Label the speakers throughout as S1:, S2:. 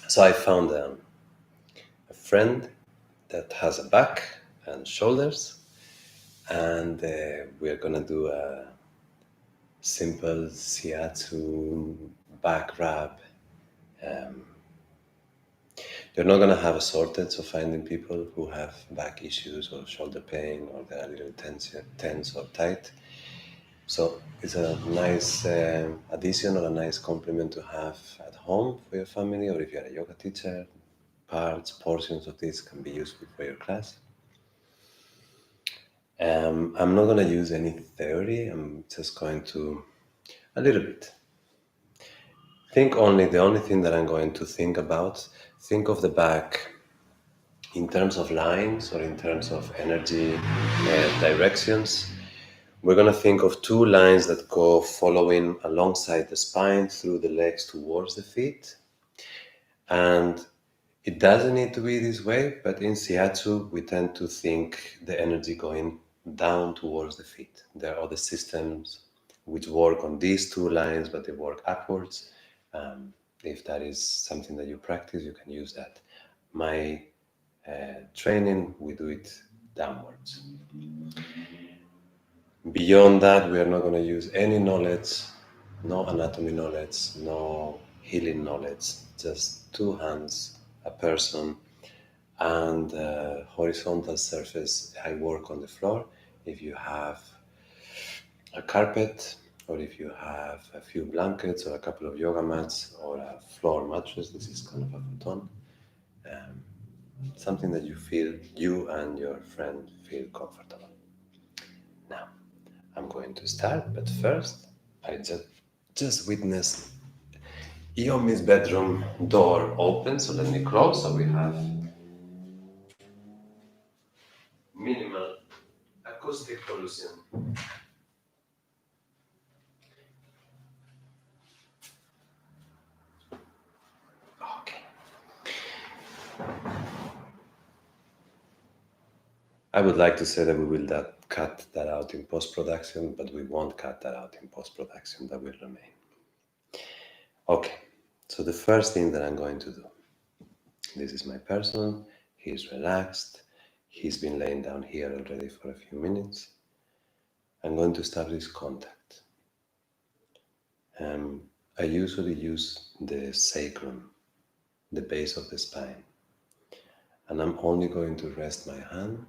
S1: So I found a friend that has a back and shoulders, and we're gonna do a simple shiatsu back rub. You're not gonna have a shortage of finding people who have back issues or shoulder pain or they're a little tense or tight. So it's a nice addition or a nice complement to have at home for your family, or if you're a yoga teacher, portions of this can be useful for your class. I'm not going to use any theory, I'm just going to, a little bit. The only thing that I'm going to think of the back in terms of lines or in terms of energy directions. We're going to think of two lines that go following alongside the spine through the legs towards the feet. And it doesn't need to be this way, but in Shiatsu, we tend to think the energy going down towards the feet. There are other systems which work on these two lines, but they work upwards. If that is something that you practice, you can use that. My training, we do it downwards. Beyond that, we are not going to use any knowledge, no anatomy knowledge, no healing knowledge, just two hands, a person, and horizontal surface. I work on the floor. If you have a carpet, or if you have a few blankets or a couple of yoga mats or a floor mattress, this is kind of a futon, something that you and your friend feel comfortable. Now, I'm going to start, but first, I just witnessed Iomi's bedroom door open, so let me close so we have minimal acoustic pollution. Okay. I would like to say that we will cut that out in post-production, but we won't cut that out in post-production. That will remain. Okay, so the first thing that I'm going to do, this is my person, he's relaxed, he's been laying down here already for a few minutes. I'm going to establish contact. I usually use the sacrum, the base of the spine, and I'm only going to rest my hand.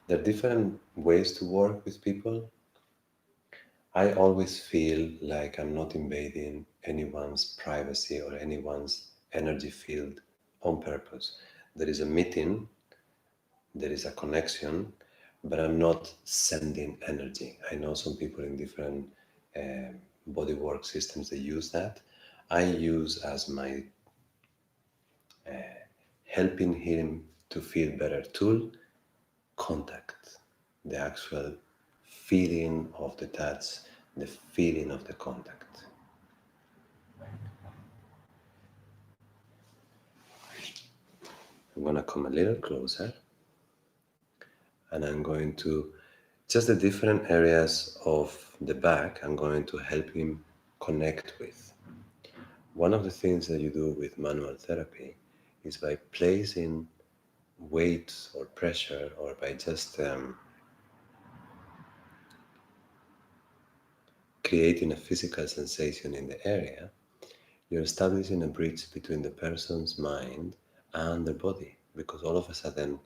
S1: There are different ways to work with people. I always feel like I'm not invading anyone's privacy or anyone's energy field on purpose. There is a meeting, there is a connection, but I'm not sending energy. I know some people in different bodywork systems, they use that. I use as my helping him to feel better tool, contact, the actual feeling of the touch, the feeling of the contact. I'm going to come a little closer and I'm going to, just the different areas of the back, I'm going to help him connect with. One of the things that you do with manual therapy is by placing weight or pressure, or by just creating a physical sensation in the area, you're establishing a bridge between the person's mind and their body, because all of a sudden,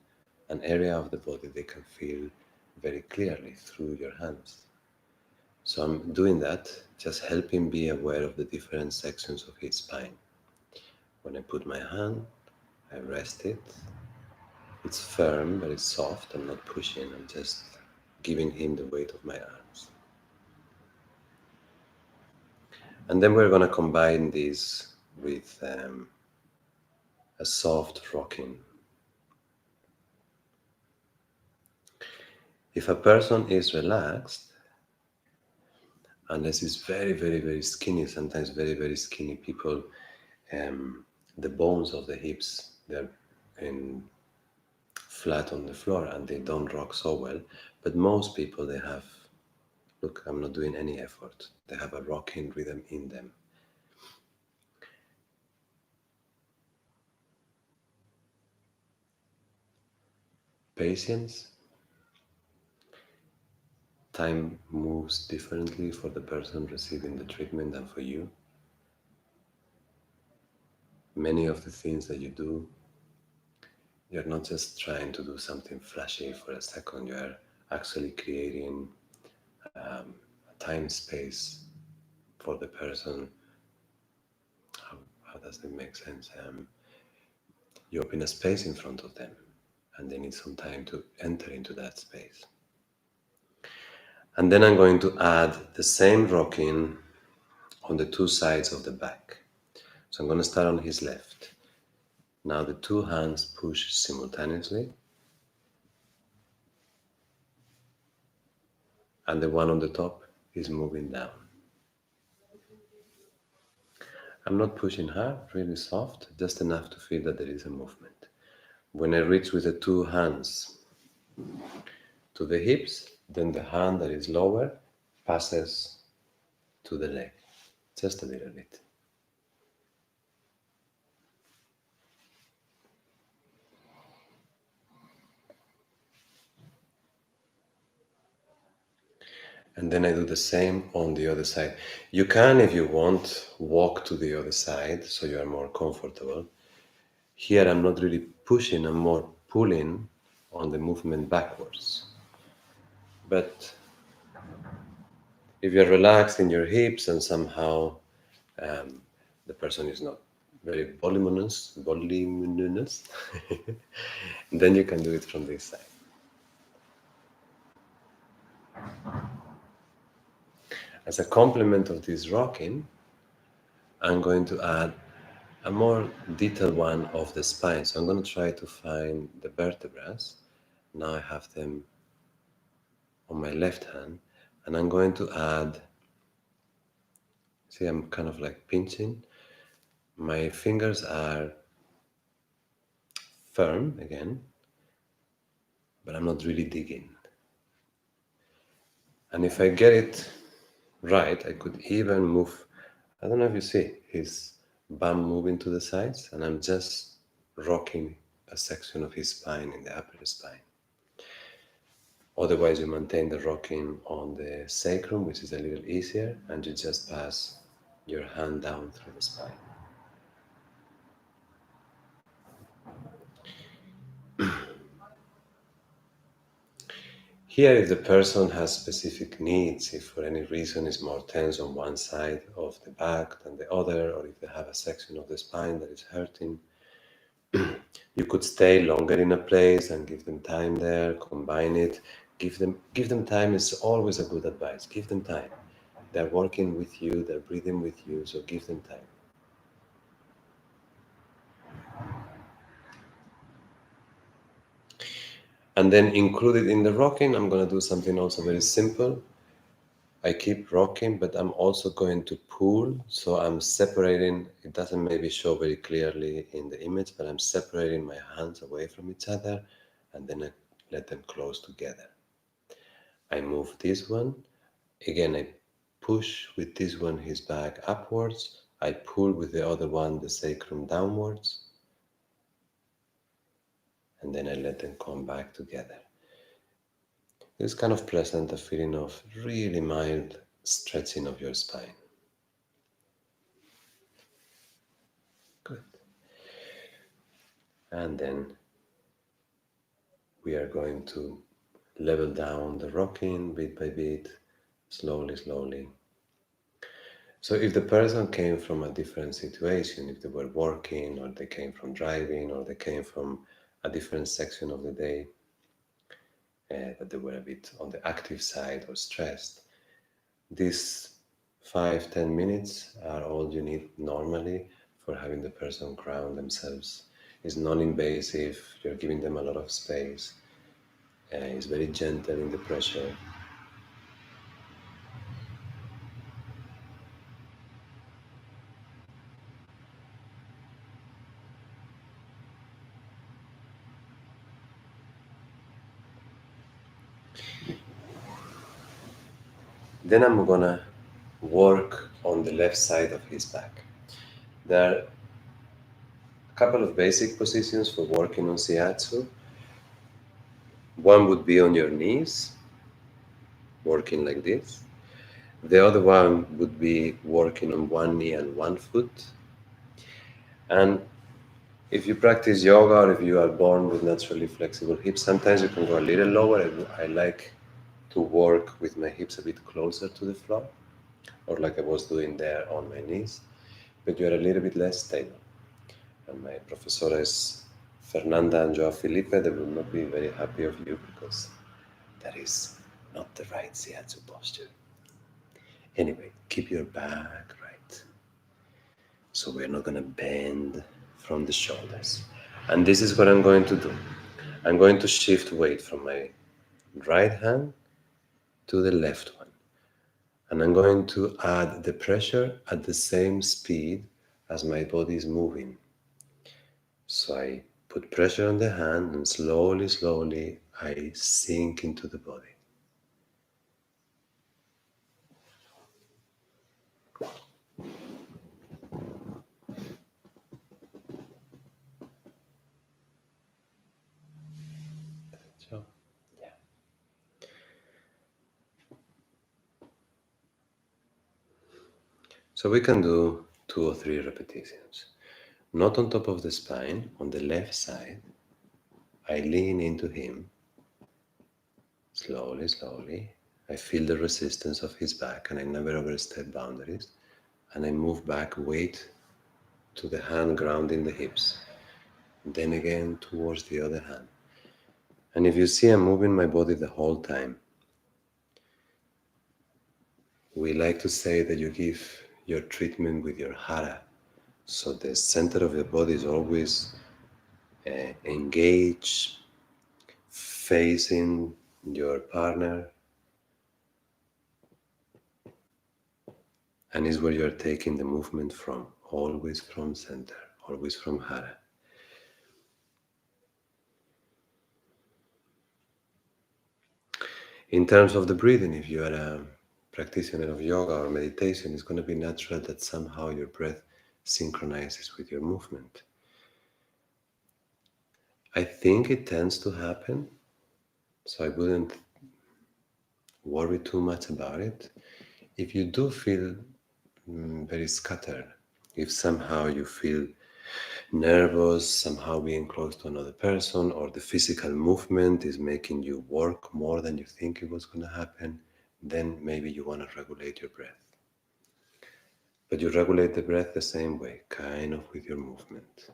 S1: an area of the body they can feel very clearly through your hands. So I'm doing that, just helping be aware of the different sections of his spine. When I put my hand, I rest it. It's firm, but it's soft. I'm not pushing, I'm just giving him the weight of my arms. And then we're going to combine this with a soft rocking. If a person is relaxed, unless it's very, very, very skinny, sometimes very, very skinny people, the bones of the hips, they're flat on the floor and they don't rock so well. But most people, they have Look, I'm not doing any effort. They have a rocking rhythm in them. Patience. Time moves differently for the person receiving the treatment than for you. Many of the things that you do, you're not just trying to do something flashy for a second, you are actually creating a time space for the person. How does it make sense? You open a space in front of them and they need some time to enter into that space. And then I'm going to add the same rocking on the two sides of the back. So I'm going to start on his left. Now the two hands push simultaneously, and the one on the top is moving down. I'm not pushing hard, really soft, just enough to feel that there is a movement. When I reach with the two hands to the hips, then the hand that is lower passes to the leg, just a little bit. And then I do the same on the other side. You can, if you want, walk to the other side so you are more comfortable. Here I'm not really pushing, I'm more pulling on the movement backwards. But if you're relaxed in your hips and somehow the person is not very voluminous, then you can do it from this side. As a complement of this rocking, I'm going to add a more detailed one of the spine. So I'm going to try to find the vertebrae. Now I have them on my left hand, and I'm going to add, see, I'm kind of like pinching. My fingers are firm again, but I'm not really digging. And if I get it right, I could even move, I don't know if you see, his bum moving to the sides, and I'm just rocking a section of his spine in the upper spine. Otherwise, you maintain the rocking on the sacrum, which is a little easier, and you just pass your hand down through the spine. Here, if the person has specific needs, if for any reason is more tense on one side of the back than the other, or if they have a section of the spine that is hurting, you could stay longer in a place and give them time there, combine it, give them time is always a good advice. Give them time. They're working with you, they're breathing with you, so give them time. And then included in the rocking, I'm going to do something also very simple. I keep rocking, but I'm also going to pull. So I'm separating, it doesn't maybe show very clearly in the image, but I'm separating my hands away from each other, and then I let them close together. I move this one. Again, I push with this one his back upwards. I pull with the other one the sacrum downwards. And then I let them come back together. It's kind of pleasant, a feeling of really mild stretching of your spine. Good. And then we are going to level down the rocking bit by bit, slowly, slowly. So if the person came from a different situation, if they were working, or they came from driving, or they came from a different section of the day, that they were a bit on the active side or stressed, these 5-10 minutes are all you need normally for having the person ground themselves. It's non-invasive, you're giving them a lot of space, it's very gentle in the pressure. then I'm gonna work on the left side of his back. There are a couple of basic positions for working on shiatsu. One would be on your knees, working like this. The other one would be working on one knee and one foot. And if you practice yoga or if you are born with naturally flexible hips, sometimes you can go a little lower. I like to work with my hips a bit closer to the floor, or like I was doing there on my knees, but you're a little bit less stable. And my professores Fernanda and Joao Felipe, they will not be very happy of you because that is not the right shiatsu posture. Anyway, keep your back right. So we're not gonna bend from the shoulders. And this is what I'm going to do. I'm going to shift weight from my right hand to the left one. And I'm going to add the pressure at the same speed as my body is moving. So I put pressure on the hand and slowly, slowly I sink into the body. So, yeah. So we can do 2 or 3 repetitions. Not on top of the spine, on the left side. I lean into him, slowly, slowly. I feel the resistance of his back and I never overstep boundaries. And I move back, weight to the hand grounding the hips. Then again towards the other hand. And if you see I'm moving my body the whole time, we like to say that you give your treatment with your hara. So the center of your body is always engaged, facing your partner, and is where you're taking the movement from, always from center, always from hara. In terms of the breathing, if you are a practitioner of yoga or meditation, it's going to be natural that somehow your breath synchronizes with your movement. I think it tends to happen, so I wouldn't worry too much about it. If you do feel very scattered, if somehow you feel nervous, somehow being close to another person, or the physical movement is making you work more than you think it was going to happen, then maybe you want to regulate your breath. But you regulate the breath the same way, kind of with your movement.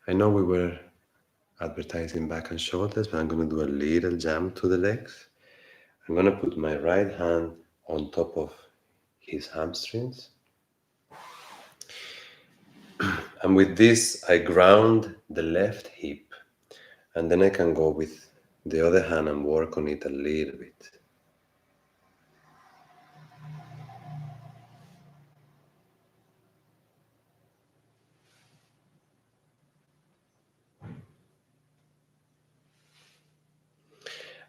S1: I know we were advertising back and shoulders, but I'm going to do a little jump to the legs. I'm going to put my right hand on top of his hamstrings. And with this, I ground the left hip. And then I can go with the other hand and work on it a little bit.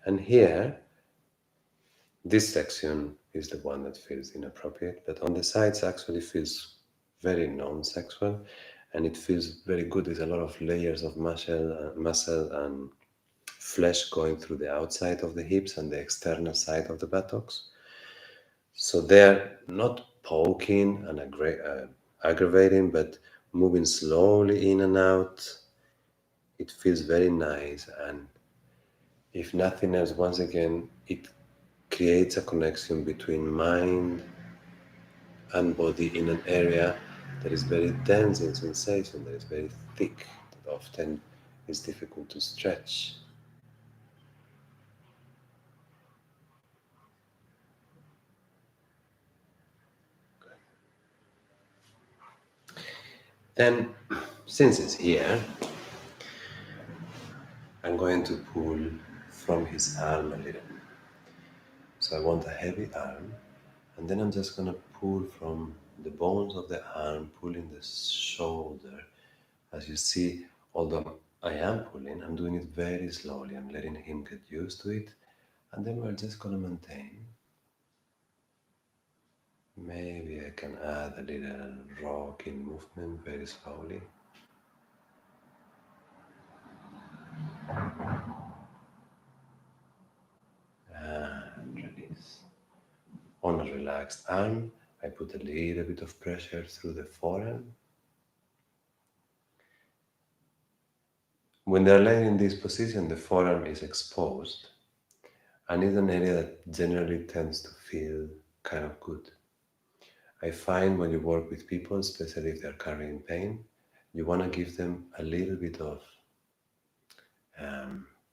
S1: And here, this section is the one that feels inappropriate, but on the sides actually feels very non-sexual, and it feels very good. There's a lot of layers of muscle and flesh going through the outside of the hips and the external side of the buttocks. So they're not poking and aggravating, but moving slowly in and out. It feels very nice, and if nothing else, once again, it creates a connection between mind and body in an area that is very dense in sensation, that is very thick, that often is difficult to stretch. Then, since it's here, I'm going to pull from his arm a little. So I want a heavy arm, and then I'm just going to pull from the bones of the arm, pulling the shoulder As you see, although I am pulling, I'm doing it very slowly. I'm letting him get used to it. And then we're just going to maintain. Maybe I can add a little rocking movement very slowly. And release. On a relaxed arm, I put a little bit of pressure through the forearm. When they're laying in this position, the forearm is exposed, and it's an area that generally tends to feel kind of good. I find when you work with people, especially if they're carrying pain, you want to give them a little bit of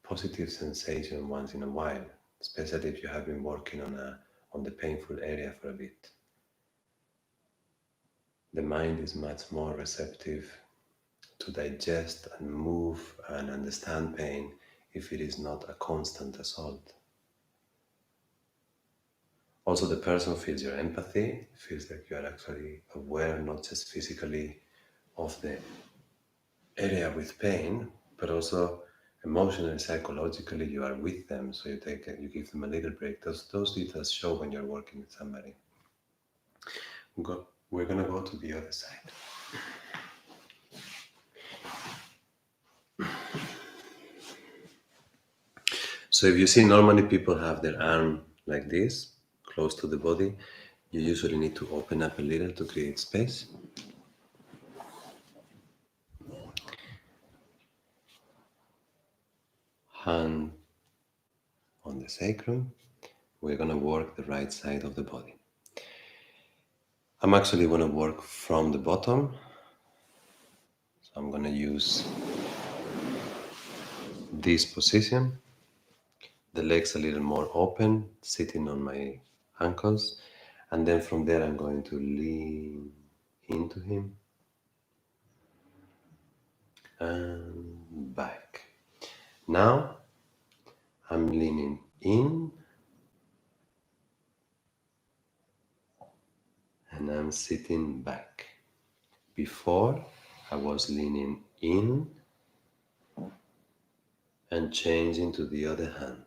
S1: positive sensation once in a while, especially if you have been working on the painful area for a bit. The mind is much more receptive to digest and move and understand pain if it is not a constant assault. Also, the person feels your empathy, feels like you are actually aware, not just physically, of the area with pain, but also emotionally, psychologically, you are with them. So you give them a little break. Those details show when you're working with somebody. We're gonna go to the other side. So if you see, normally people have their arm like this, close to the body. You usually need to open up a little to create space. Hand on the sacrum. We're gonna work the right side of the body. I'm actually gonna work from the bottom. So I'm gonna use this position. The legs a little more open, sitting on my ankles. And then from there, I'm going to lean into him and back. Now, I'm leaning in and I'm sitting back. Before, I was leaning in and changing to the other hand.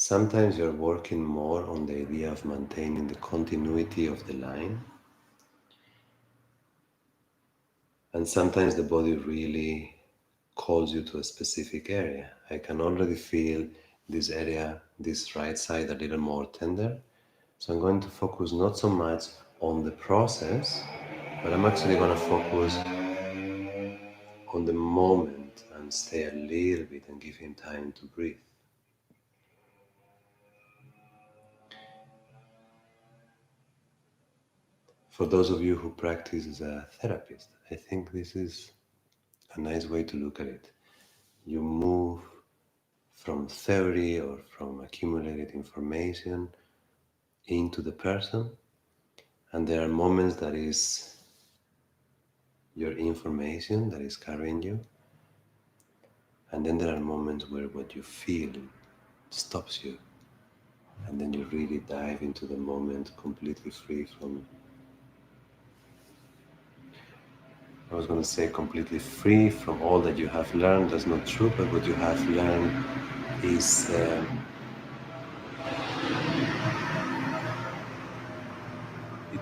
S1: Sometimes you're working more on the idea of maintaining the continuity of the line. And sometimes the body really calls you to a specific area. I can already feel this area, this right side, a little more tender. So I'm going to focus not so much on the process, but I'm actually going to focus on the moment and stay a little bit and give him time to breathe. For those of you who practice as a therapist, I think this is a nice way to look at it. You move from theory or from accumulated information into the person, and there are moments that is your information that is carrying you, and then there are moments where what you feel stops you, and then you really dive into the moment completely free from, I was going to say completely free from all that you have learned. That's not true, but what you have learned is it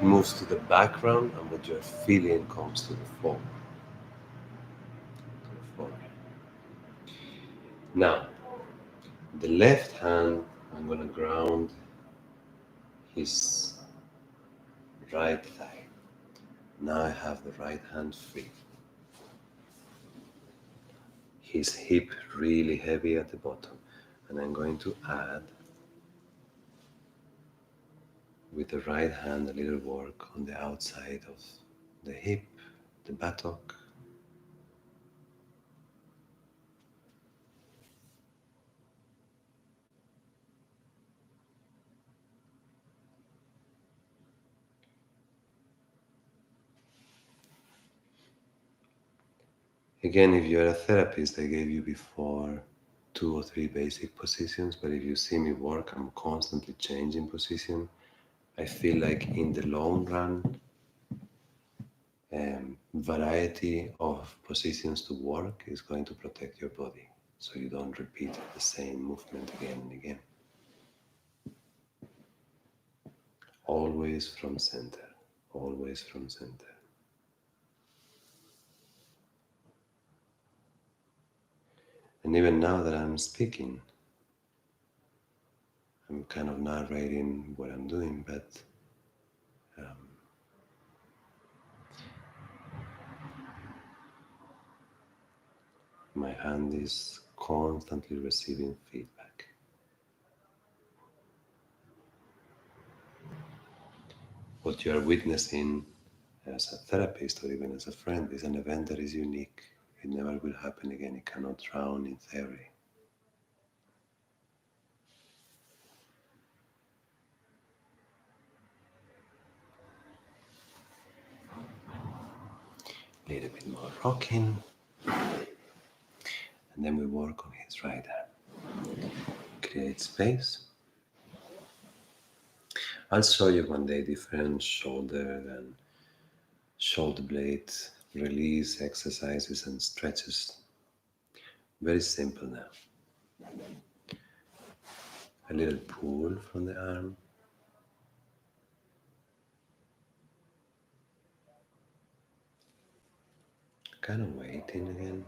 S1: moves to the background, and what you're feeling comes to the fore. Now, the left hand, I'm going to ground his right thigh. Now I have the right hand free. His hip really heavy at the bottom. And I'm going to add with the right hand a little work on the outside of the hip, the buttock. Again, if you're a therapist, I gave you before 2 or 3 basic positions, but if you see me work, I'm constantly changing position. I feel like in the long run, variety of positions to work is going to protect your body, so you don't repeat the same movement again and again. Always from center, always from center. And even now that I'm speaking, I'm kind of narrating what I'm doing, but my hand is constantly receiving feedback. What you are witnessing as a therapist or even as a friend is an event that is unique. It never will happen again. It cannot drown in theory. A little bit more rocking, and then we work on his right arm. Create space. I'll show you one day different shoulder and shoulder blade release exercises and stretches. Very simple now. A little pull from the arm. Kind of waiting again.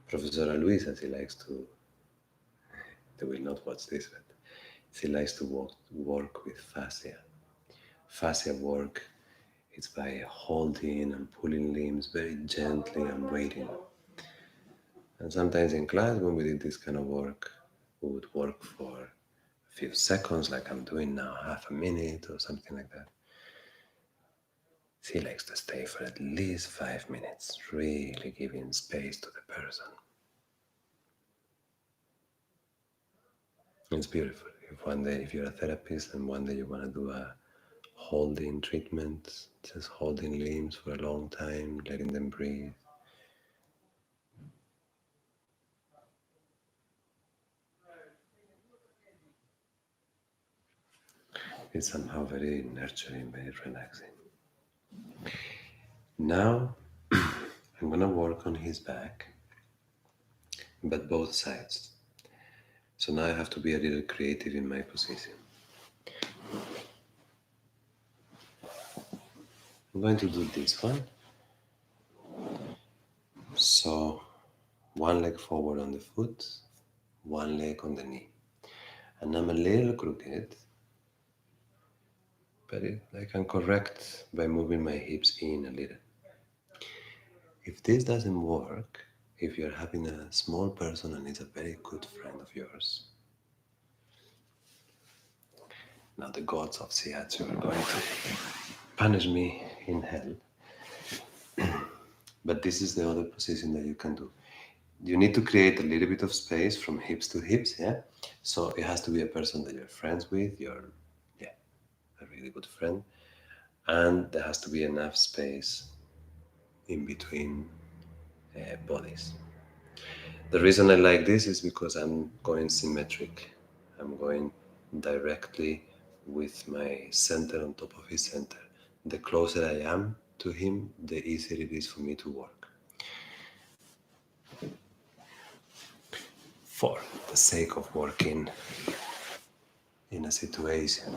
S1: Professor Luis, as he likes to, they will not watch this, but he likes to work with fascia. Fascia work is by holding and pulling limbs very gently and waiting. And sometimes in class, when we did this kind of work, we would work for a few seconds, like I'm doing now, half a minute or something like that. He likes to stay for at least 5 minutes, really giving space to the person. It's beautiful. If one day, if you're a therapist and one day you want to do a holding treatment, just holding limbs for a long time, letting them breathe. It's somehow very nurturing, very relaxing. Now, I'm gonna work on his back, but both sides. So now I have to be a little creative in my position. I'm going to do this one. So one leg forward on the foot, one leg on the knee. And I'm a little crooked, but I can correct by moving my hips in a little. If this doesn't work, if you're having a small person and it's a very good friend of yours, now the gods of SHIATSU are going to punish me in hell. But this is the other position that you can do. You need to create a little bit of space from hips to hips, yeah? So it has to be a person that you're friends with, a really good friend, and there has to be enough space in between bodies. The reason I like this is because I'm going symmetric. I'm going directly with my center on top of his center. The closer I am to him, the easier it is for me to work. For the sake of working in a situation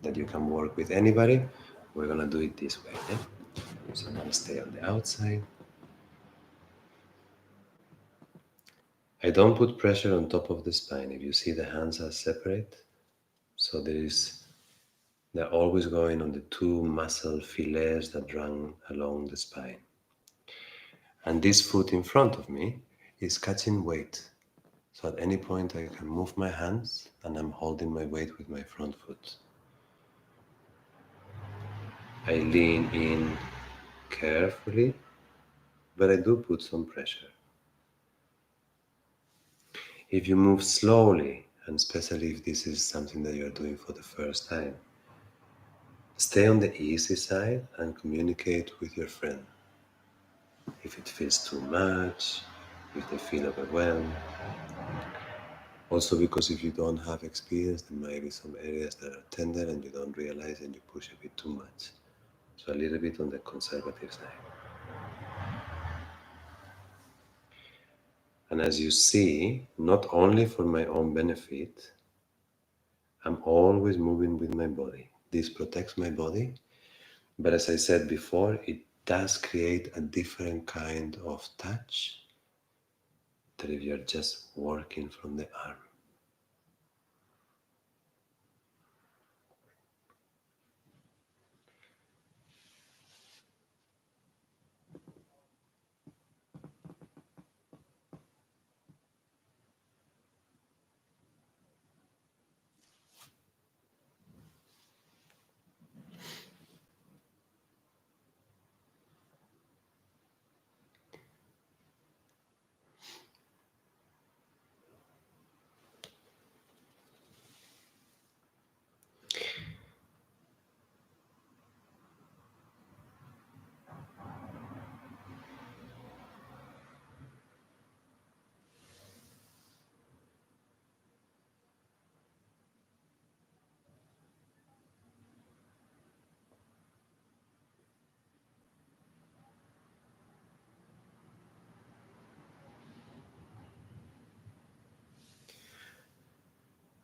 S1: that you can work with anybody, we're gonna do it this way. Yeah? So I'm gonna stay on the outside. I don't put pressure on top of the spine. If you see, the hands are separate, so they're always going on the two muscle fillets that run along the spine. And this foot in front of me is catching weight. So at any point I can move my hands and I'm holding my weight with my front foot. I lean in carefully, but I do put some pressure. If you move slowly and especially if this is something that you are doing for the first time, stay on the easy side and communicate with your friend. If it feels too much, if they feel overwhelmed. Also, because if you don't have experience, there might be some areas that are tender and you don't realize and you push a bit too much. So, a little bit on the conservative side. And as you see, not only for my own benefit, I'm always moving with my body. This protects my body, but as I said before, it does create a different kind of touch than if you're just working from the arm.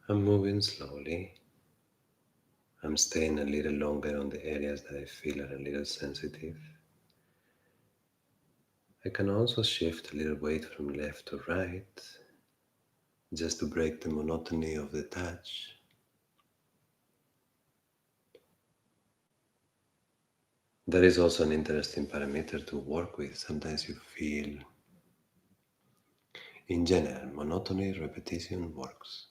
S1: I'm moving slowly. I'm staying a little longer on the areas that I feel are a little sensitive. I can also shift a little weight from left to right just to break the monotony of the touch. That is also an interesting parameter to work with. Sometimes you feel, in general, monotony, repetition works.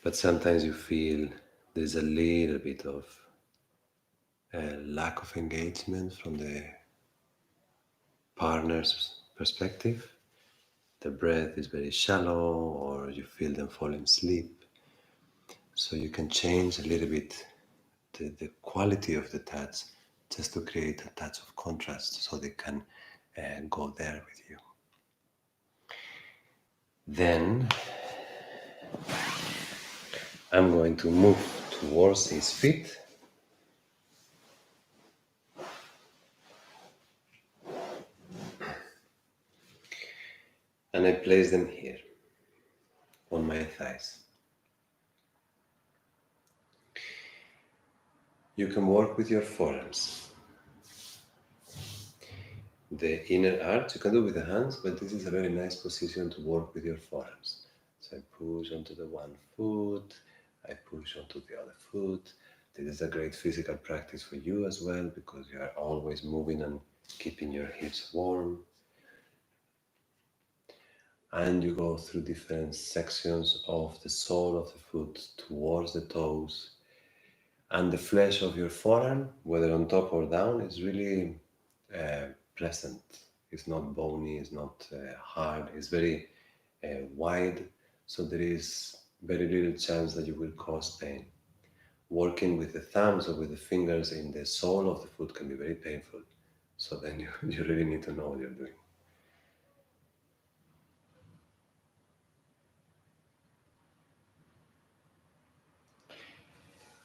S1: But sometimes you feel there's a little bit of a lack of engagement from the partner's perspective. The breath is very shallow, or you feel them falling asleep. So you can change a little bit the quality of the touch just to create a touch of contrast so they can go there with you. Then I'm going to move towards his feet. And I place them here on my thighs. You can work with your forearms. The inner arch you can do with the hands, but this is a very nice position to work with your forearms. So I push onto the one foot, I push onto the other foot. This is a great physical practice for you as well because you are always moving and keeping your hips warm. And you go through different sections of the sole of the foot towards the toes. And the flesh of your forearm, whether on top or down, is really pleasant. It's not bony, it's not hard, it's very wide, so there is very little chance that you will cause pain. Working with the thumbs or with the fingers in the sole of the foot can be very painful, so then you really need to know what you're doing.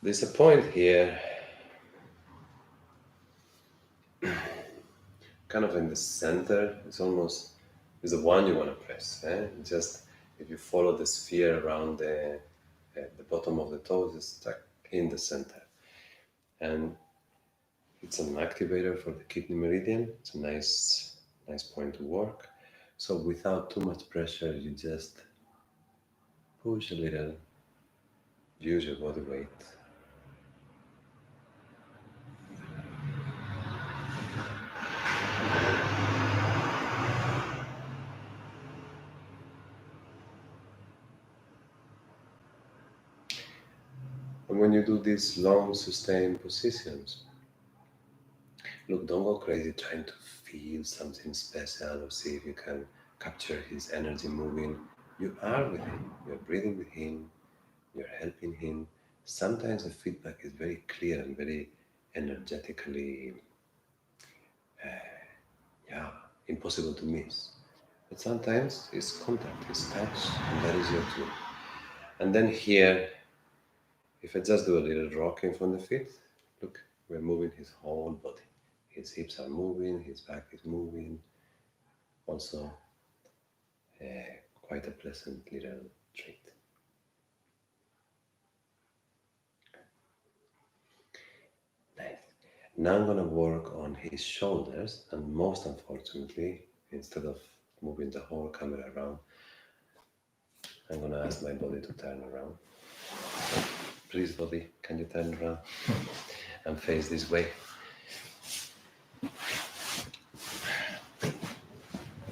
S1: There's a point here, kind of in the center. It's the one you want to press. Just if you follow the sphere around the bottom of the toes, it's stuck in the center, and it's an activator for the kidney meridian. It's a nice point to work. So without too much pressure, you just push a little, use your body weight. And when you do these long sustained positions, look, don't go crazy trying to feel something special or see if you can capture his energy moving. You are with him, you're breathing with him, you're helping him. Sometimes the feedback is very clear and very energetically, yeah, impossible to miss. But sometimes it's contact, it's touch, and that is your tool. And then here, if I just do a little rocking from the feet, look, we're moving his whole body. His hips are moving, his back is moving. Also, quite a pleasant little treat. Nice. Now I'm gonna work on his shoulders, and most unfortunately, instead of moving the whole camera around, I'm gonna ask my body to turn around. So, please, body, can you turn around and face this way?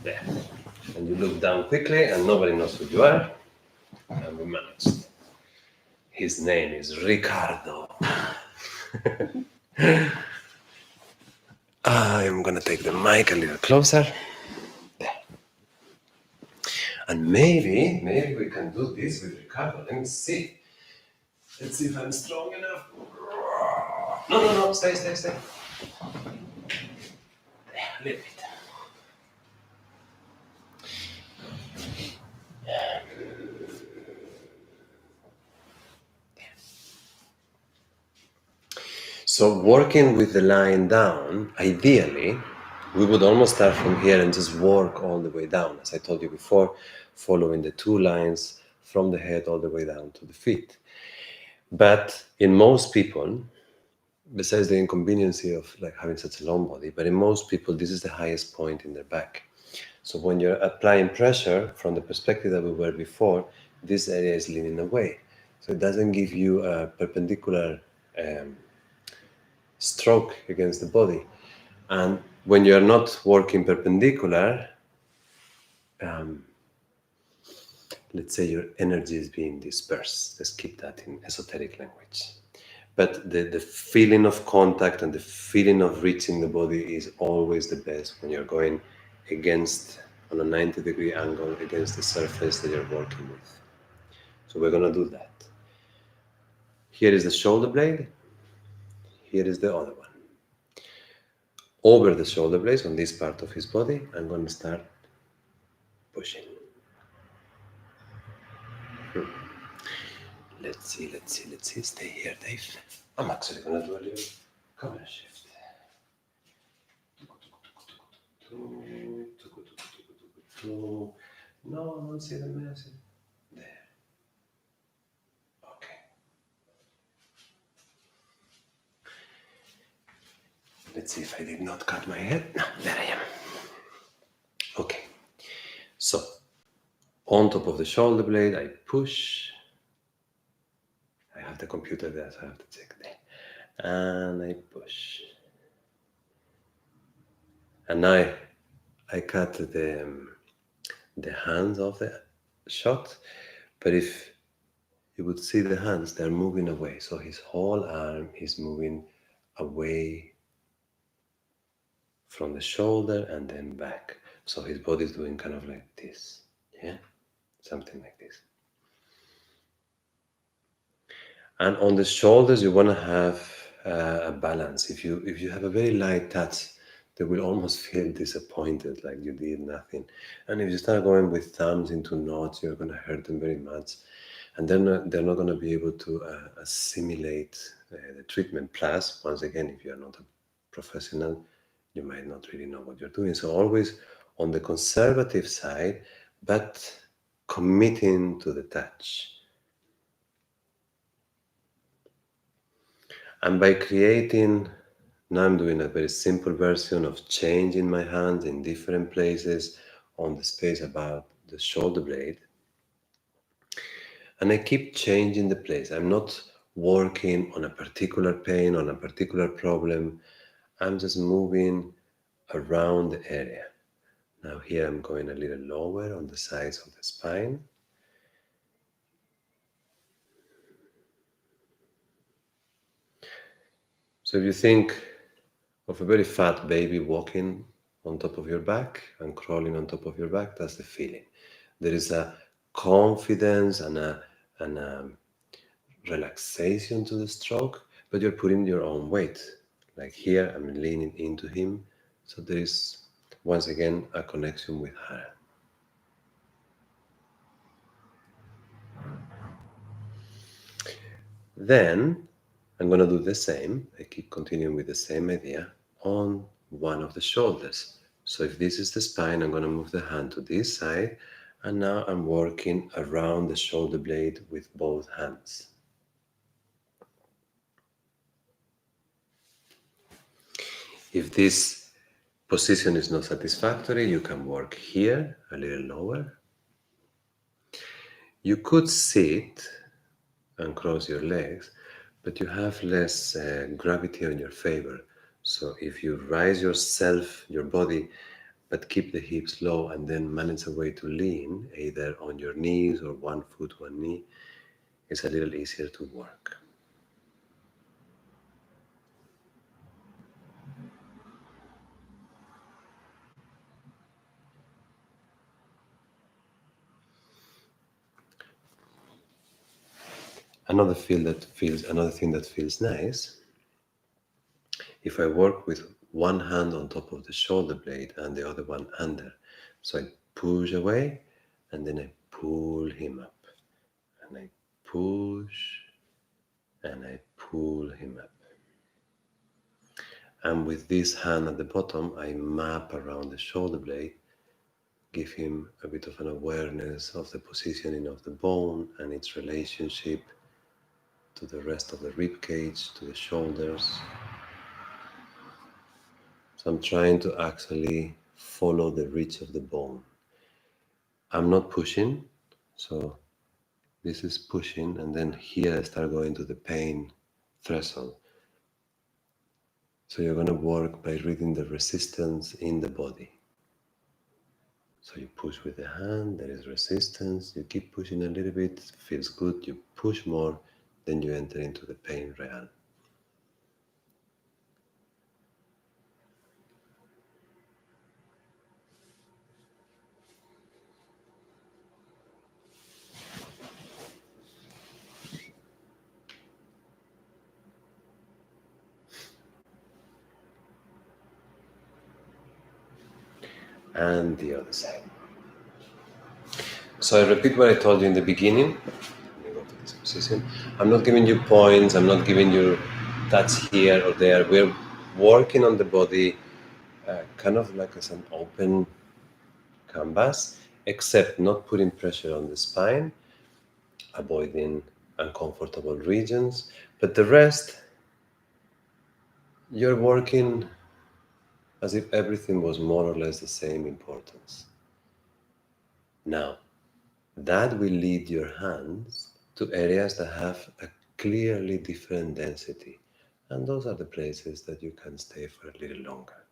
S1: There. And you look down quickly, and nobody knows who you are. And we managed. His name is Ricardo. I'm gonna take the mic a little closer. There. And maybe we can do this with Ricardo. Let me see. Let's see if I'm strong enough. No, stay. There, a little bit. So working with the line down, ideally, we would almost start from here and just work all the way down. As I told you before, following the two lines from the head all the way down to the feet. But in most people, besides the inconvenience of like having such a long body, but in most people, this is the highest point in their back. So when you're applying pressure from the perspective that we were before, this area is leaning away. So it doesn't give you a perpendicular stroke against the body. And when you're not working perpendicular, let's say your energy is being dispersed. Let's keep that in esoteric language. But the feeling of contact and the feeling of reaching the body is always the best when you're going against, on a 90-degree angle, against the surface that you're working with. So we're going to do that. Here is the shoulder blade. Here is the other one. Over the shoulder blades, on this part of his body, I'm going to start pushing. Let's see. Stay here, Dave. I'm actually going to do a little camera shift. No, don't see the message. There. Okay. Let's see if I did not cut my head. No, there I am. Okay. So, on top of the shoulder blade, I push. I have the computer there, so I have to check there. And I push. And now I cut the hands of the shot, but if you would see the hands, they're moving away. So his whole arm is moving away from the shoulder and then back. So his body is doing kind of like this, yeah? Something like this. And on the shoulders, you want to have a balance. If you have a very light touch, they will almost feel disappointed, like you did nothing. And if you start going with thumbs into knots, you're going to hurt them very much. And they're not going to be able to assimilate the treatment. Plus, once again, if you're not a professional, you might not really know what you're doing. So always on the conservative side, but committing to the touch. And by creating, now I'm doing a very simple version of changing my hands in different places on the space above the shoulder blade. And I keep changing the place. I'm not working on a particular pain, on a particular problem. I'm just moving around the area. Now here I'm going a little lower on the sides of the spine. So if you think of a very fat baby walking on top of your back and crawling on top of your back. That's the feeling. There is a confidence and a relaxation to the stroke, but you're putting your own weight. Like here, I'm leaning into him. So there is, once again, a connection with her. Then I'm going to do the same. I keep continuing with the same idea on one of the shoulders. So if this is the spine, I'm going to move the hand to this side. And now I'm working around the shoulder blade with both hands. If this position is not satisfactory, you can work here a little lower. You could sit and cross your legs, but you have less gravity on your favor. So if you rise yourself, your body, but keep the hips low and then manage a way to lean, either on your knees or one foot, one knee, it's a little easier to work. Another thing that feels nice, if I work with one hand on top of the shoulder blade and the other one under. So I push away and then I pull him up. And I push and I pull him up. And with this hand at the bottom, I map around the shoulder blade, give him a bit of an awareness of the positioning of the bone and its relationship to the rest of the rib cage, to the shoulders. So I'm trying to actually follow the reach of the bone. I'm not pushing, so this is pushing, and then here I start going to the pain threshold. So you're going to work by reading the resistance in the body. So you push with the hand, there is resistance, you keep pushing a little bit, feels good, you push more, then you enter into the pain realm. And the other side. So I repeat what I told you in the beginning. Let me go to this position. I'm not giving you points, I'm not giving you touch here or there. We're working on the body kind of like as an open canvas, except not putting pressure on the spine, avoiding uncomfortable regions, but the rest, you're working as if everything was more or less the same importance. Now, that will lead your hands to areas that have a clearly different density, and those are the places that you can stay for a little longer.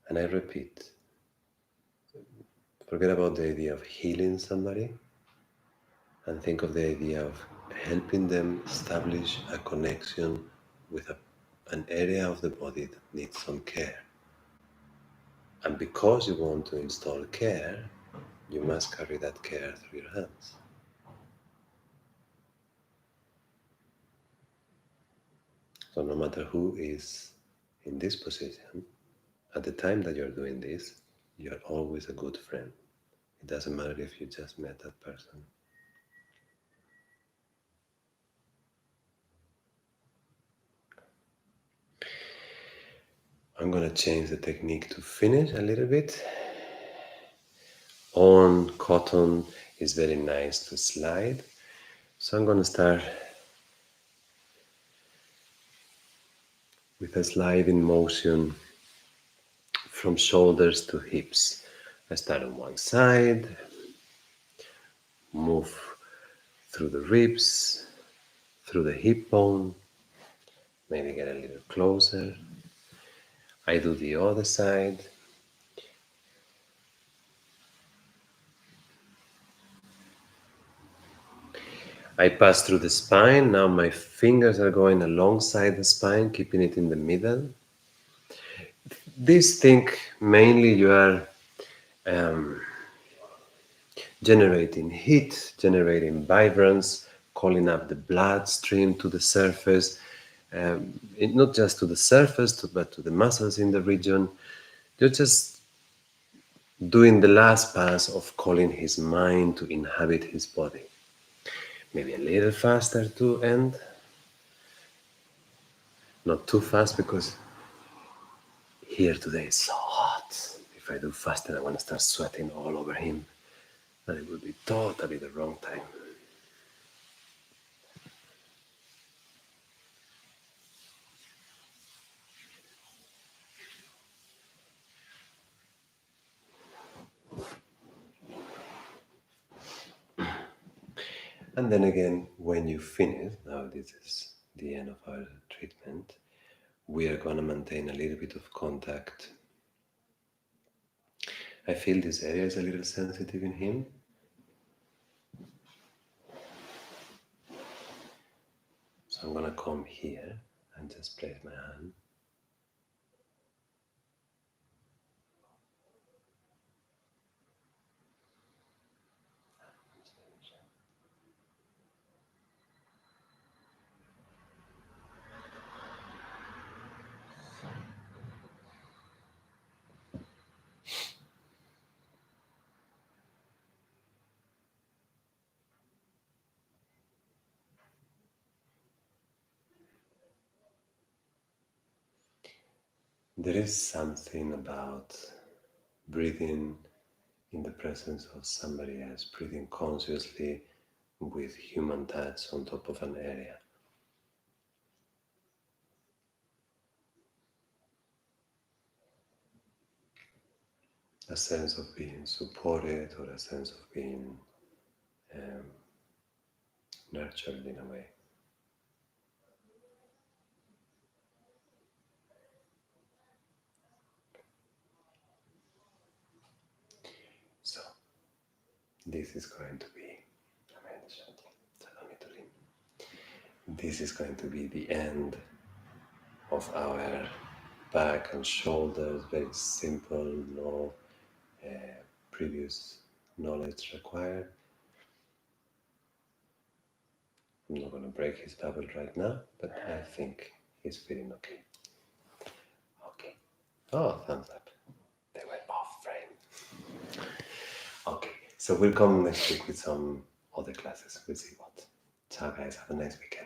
S1: And I repeat, forget about the idea of healing somebody and think of the idea of helping them establish a connection with an area of the body that needs some care. And because you want to install care, you must carry that care through your hands. So no matter who is in this position, at the time that you're doing this, you're always a good friend. It doesn't matter if you just met that person. I'm going to change the technique to finish a little bit. On cotton is very nice to slide. So I'm going to start with a sliding motion from shoulders to hips. I start on one side, move through the ribs, through the hip bone, maybe get a little closer. I do the other side. I pass through the spine. Now my fingers are going alongside the spine, keeping it in the middle. This thing mainly you are um, generating heat, generating vibrance, calling up the bloodstream to the surface, not just to the surface, but to the muscles in the region. You're just doing the last pass of calling his mind to inhabit his body. Maybe a little faster to end, not too fast because here today is so hot. If I do faster, I want to start sweating all over him, and it would be totally the wrong time. And then again, when you finish, now this is the end of our treatment, we are going to maintain a little bit of contact. I feel this area is a little sensitive in him. So I'm going to come here and just place my hand. There is something about breathing in the presence of somebody else, breathing consciously with human touch on top of an area. A sense of being supported or a sense of being um, nurtured in a way. So, this is going to be, this is going to be the end of our back and shoulders. Very simple, no previous knowledge required. I'm not going to break his bubble right now, but I think he's feeling okay. Okay. Oh, thumbs up. They went off frame. Okay, so we'll come next week with some other classes. We'll see what. Ciao, guys. Have a nice weekend.